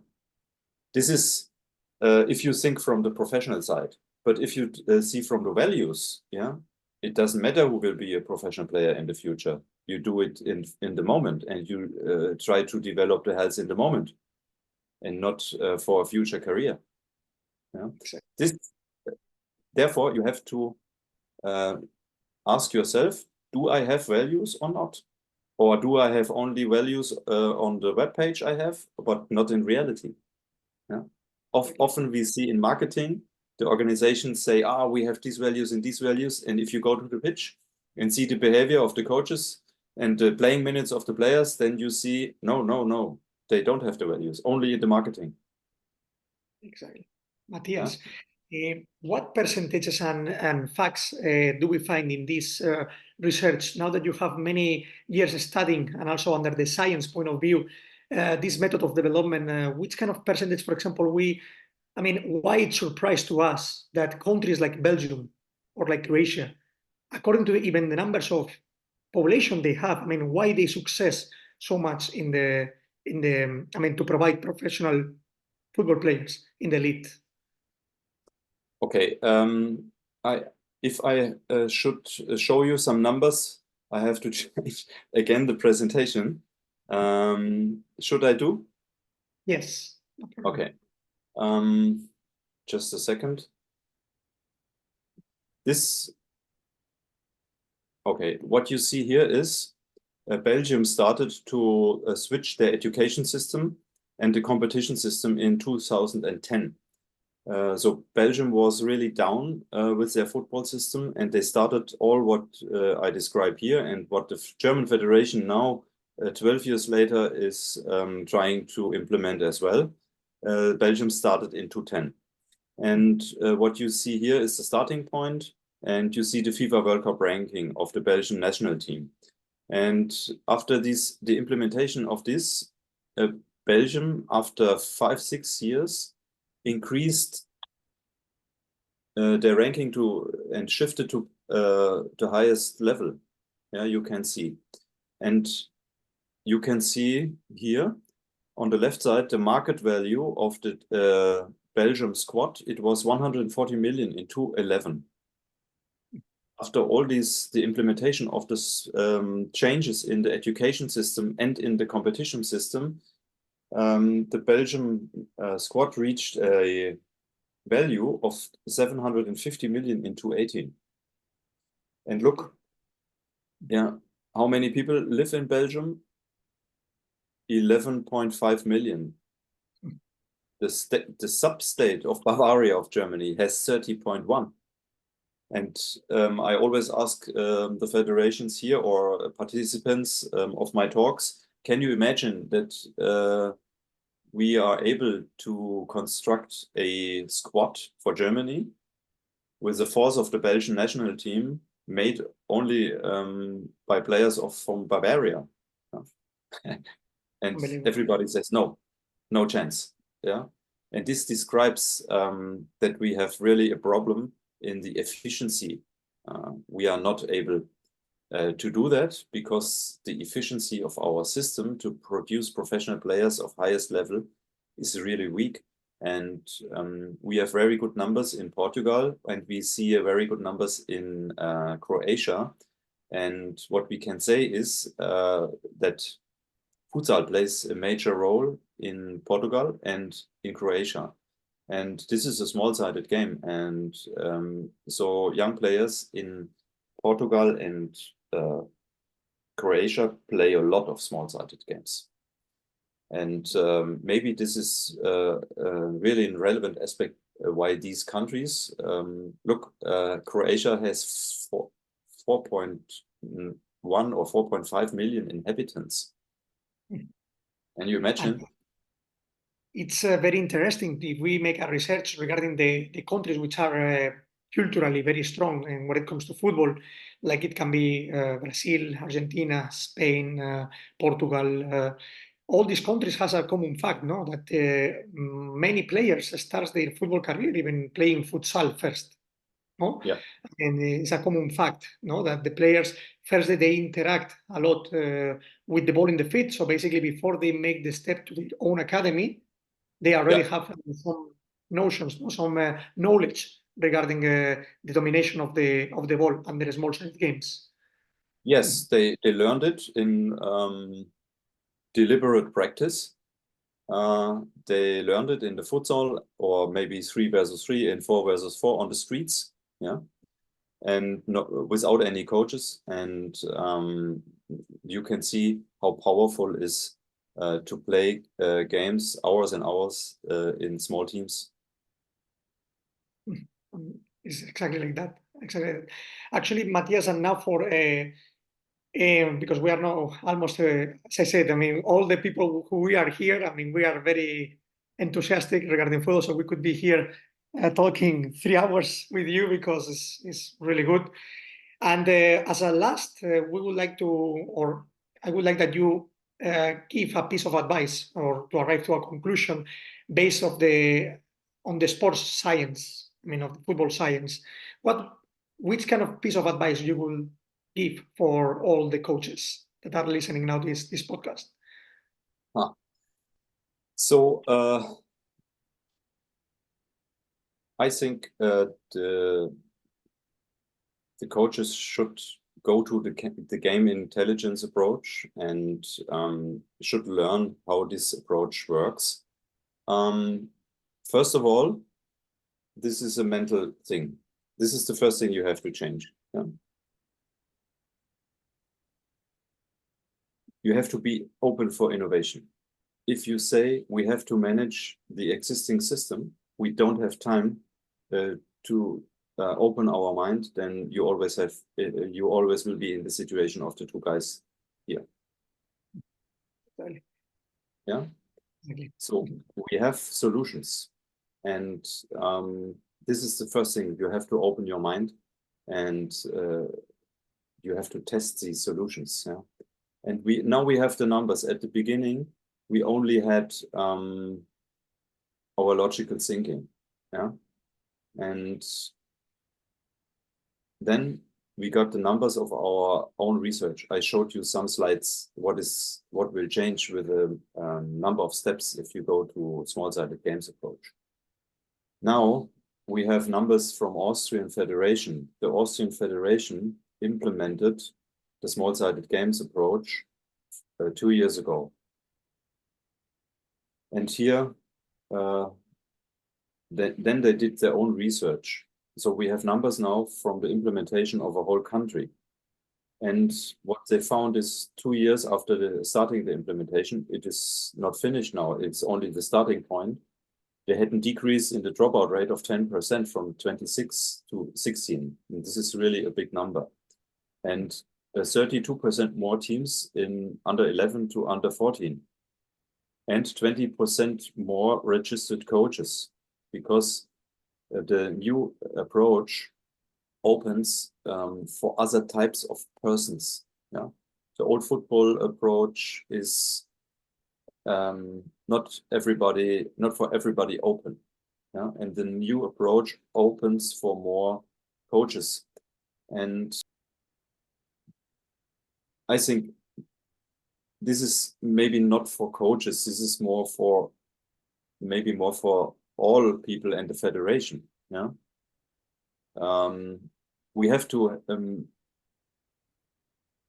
[SPEAKER 3] this is if you think from the professional side. But if you see from the values, yeah, it doesn't matter who will be a professional player in the future. You do it in the moment, and you try to develop the health in the moment, and not for a future career. Yeah, therefore, you have to ask yourself, do I have values or not? Or do I have only values on the web page I have, but not in reality? Yeah. Often we see in marketing, the organizations say, we have these values and these values. And if you go to the pitch and see the behavior of the coaches and the playing minutes of the players, then you see, no, they don't have the values, only in the marketing.
[SPEAKER 1] Exactly. Matthias, what percentages and facts do we find in this research, now that you have many years studying and also under the science point of view, this method of development, which kind of percentage, for example, we I mean, why it's surprise to us that countries like Belgium or like Croatia, according to even the numbers of population they have, I mean, why they success so much in the I mean, to provide professional football players in the elite.
[SPEAKER 3] Okay, if I should show you some numbers, I have to change again the presentation. Should I do?
[SPEAKER 1] Yes.
[SPEAKER 3] Okay. Just a second. Okay, what you see here is Belgium started to switch their education system and the competition system in 2010. So Belgium was really down with their football system, and they started all what I describe here, and what the German Federation now, 12 years later, is trying to implement as well. Belgium started in 2010. And what you see here is the starting point, and you see the FIFA World Cup ranking of the Belgian national team. And after the implementation of this, Belgium, after 5-6 years, increased their ranking and shifted to the highest level. Yeah, you can see. And you can see here on the left side the market value of the Belgium squad. It was 140 million in 2011. After all the implementation of this changes in the education system and in the competition system, the Belgium squad reached a value of 750 million in 2018. And look, yeah, how many people live in Belgium? 11.5 million. The sub-state of Bavaria of Germany has 30.1. And I always ask the federations here or participants of my talks, can you imagine that we are able to construct a squad for Germany with the force of the Belgian national team made only by players from Bavaria? And everybody says, no chance. Yeah. And this describes that we have really a problem in the efficiency. We are not able to do that because the efficiency of our system to produce professional players of highest level is really weak. And we have very good numbers in Portugal, and we see a very good numbers in Croatia. And what we can say is that futsal plays a major role in Portugal and in Croatia. And this is a small-sided game. And so young players in Portugal and Croatia play a lot of small-sided games. And maybe this is really a relevant aspect why these countries, look, Croatia has 4.1 or 4.5 million inhabitants. And you imagine?
[SPEAKER 1] It's very interesting if we make a research regarding the countries which are culturally very strong and when it comes to football, like it can be Brazil, Argentina, Spain, Portugal. All these countries has a common fact, no? That many players start their football career even playing futsal first. No?
[SPEAKER 3] Yeah.
[SPEAKER 1] And it's a common fact, no? That the players first they interact a lot with the ball in the feet. So basically, before they make the step to their own academy, they already have some notions, some knowledge regarding the domination of the ball under small-sided games.
[SPEAKER 3] Yes, they learned it in deliberate practice. They learned it in the futsal, or maybe 3 versus 3 and 4 versus 4 on the streets, yeah, and without any coaches. And you can see how powerful it is to play games hours and hours in small teams.
[SPEAKER 1] It's exactly like that. Exactly. Actually, Matthias, and now for because we are now almost, as I said, I mean, all the people who we are here, I mean, we are very enthusiastic regarding football, so we could be here talking 3 hours with you because it's really good. And as a last, we would like to, or I would like that you give a piece of advice or to arrive to a conclusion based on the on the sports science, I mean, of the football science, which kind of piece of advice you will give for all the coaches that are listening now to this podcast?
[SPEAKER 3] So I think the coaches should go to the game intelligence approach and should learn how this approach works. First of all, this is a mental thing. This is the first thing you have to change. Yeah? You have to be open for innovation. If you say we have to manage the existing system, we don't have time to open our mind, then you always will be in the situation of the two guys here.
[SPEAKER 1] Exactly.
[SPEAKER 3] Yeah.
[SPEAKER 1] Exactly.
[SPEAKER 3] So we have solutions, and this is the first thing. You have to open your mind, and you have to test these solutions. Yeah. And now we have the numbers. At the beginning, we only had our logical thinking. Yeah. And then we got the numbers of our own research. I showed you some slides. What will change with the number of steps if you go to small-sided games approach. Now we have numbers from Austrian Federation. The Austrian Federation implemented the small-sided games approach 2 years ago. And here, then they did their own research. So we have numbers now from the implementation of a whole country. And what they found is 2 years after starting the implementation, it is not finished now. It's only the starting point. They had a decrease in the dropout rate of 10% from 26 to 16. And this is really a big number. And 32% more teams in under 11 to under 14. And 20% more registered coaches, because the new approach opens for other types of persons. Yeah, the old football approach is not for everybody open. Yeah, and the new approach opens for more coaches. And I think this is maybe not for coaches. This is maybe more for all people and the federation. Yeah. We have to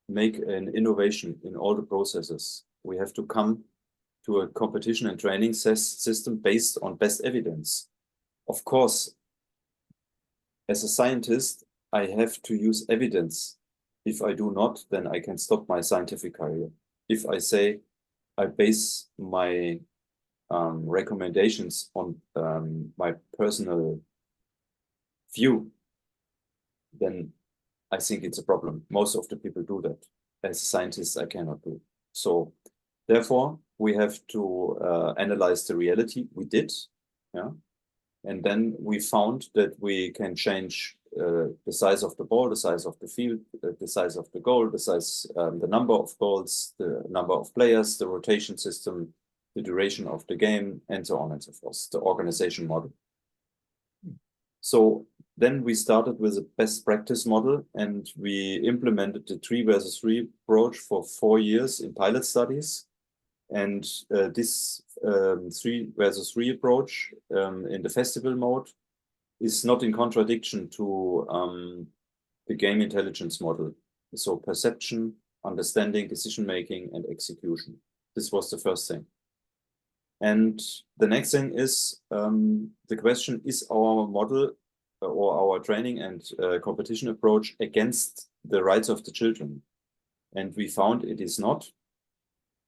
[SPEAKER 3] make an innovation in all the processes. We have to come to a competition and training system based on best evidence. Of course, as a scientist, I have to use evidence. If I do not, then I can stop my scientific career. If I say I base my recommendations on my personal view, then I think it's a problem. Most of the people do that. As a scientist, I cannot do. So therefore, we have to analyze the reality. We did, yeah. And then we found that we can change the size of the ball, the size of the field, the size of the goal, the size, the number of goals, the number of players, the rotation system, the duration of the game, and so on and so forth, the organization model. So then we started with a best practice model, and we implemented the 3 versus 3 approach for 4 years in pilot studies. And this 3 versus 3 approach in the festival mode is not in contradiction to the game intelligence model. So perception, understanding, decision-making, and execution. This was the first thing. And the next thing is the question, is our model or our training and competition approach against the rights of the children? And we found it is not.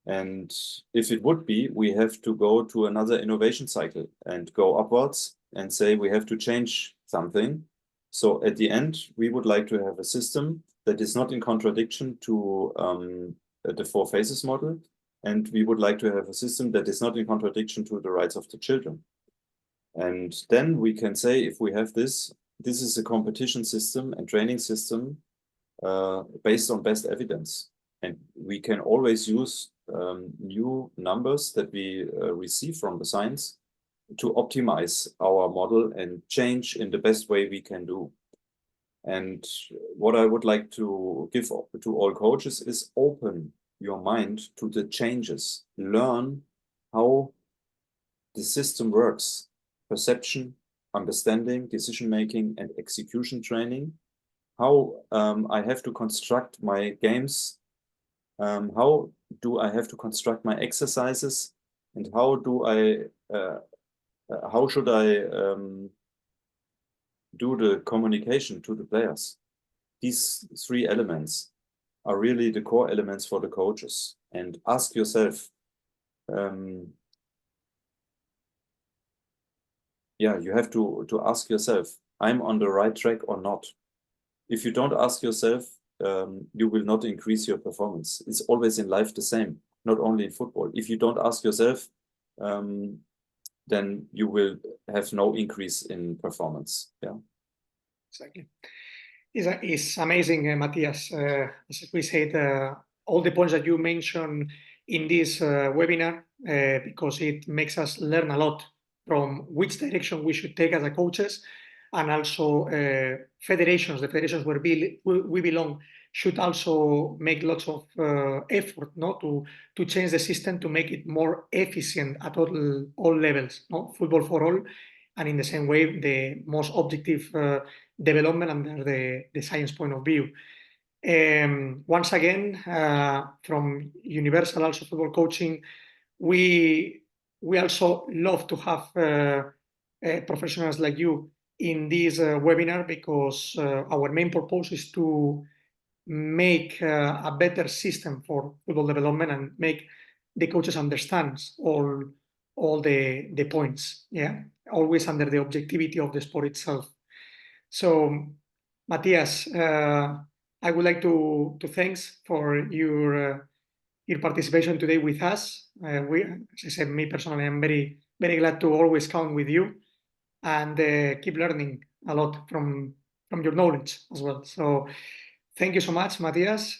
[SPEAKER 3] And if it would be, we have to go to another innovation cycle and go upwards and say we have to change something. So at the end, we would like to have a system that is not in contradiction to the 4 phases model. And we would like to have a system that is not in contradiction to the rights of the children. And then we can say, if we have this is a competition system and training system based on best evidence. And we can always use new numbers that we receive from the science to optimize our model and change in the best way we can do. And what I would like to give to all coaches is open your mind to the changes. Learn how the system works. Perception, understanding, decision-making, and execution training. How I have to construct my games. How do I have to construct my exercises? And how should I do the communication to the players? These three elements are really the core elements for the coaches. And ask yourself, you have to ask yourself, I'm on the right track or not? If you don't ask yourself, you will not increase your performance. It's always in life the same, not only in football. If you don't ask yourself, then you will have no increase in performance. Yeah,
[SPEAKER 1] exactly. It's amazing, Matthias. As we said, all the points that you mentioned in this webinar, because it makes us learn a lot from which direction we should take as a coaches, and also federations, the federations where we belong, should also make lots of effort, to change the system to make it more efficient at all levels, football for all, and in the same way the most objective development under the science point of view. Once again, from Universal also Football Coaching, we also love to have professionals like you in this webinar, because our main purpose is to make a better system for football development and make the coaches understand all the points, always under the objectivity of the sport itself. So, Matthias, I would like to thanks for your participation today with us. As I said, me personally, I'm very, very glad to always count with you, and keep learning a lot from your knowledge as well. So thank you so much, Matthias.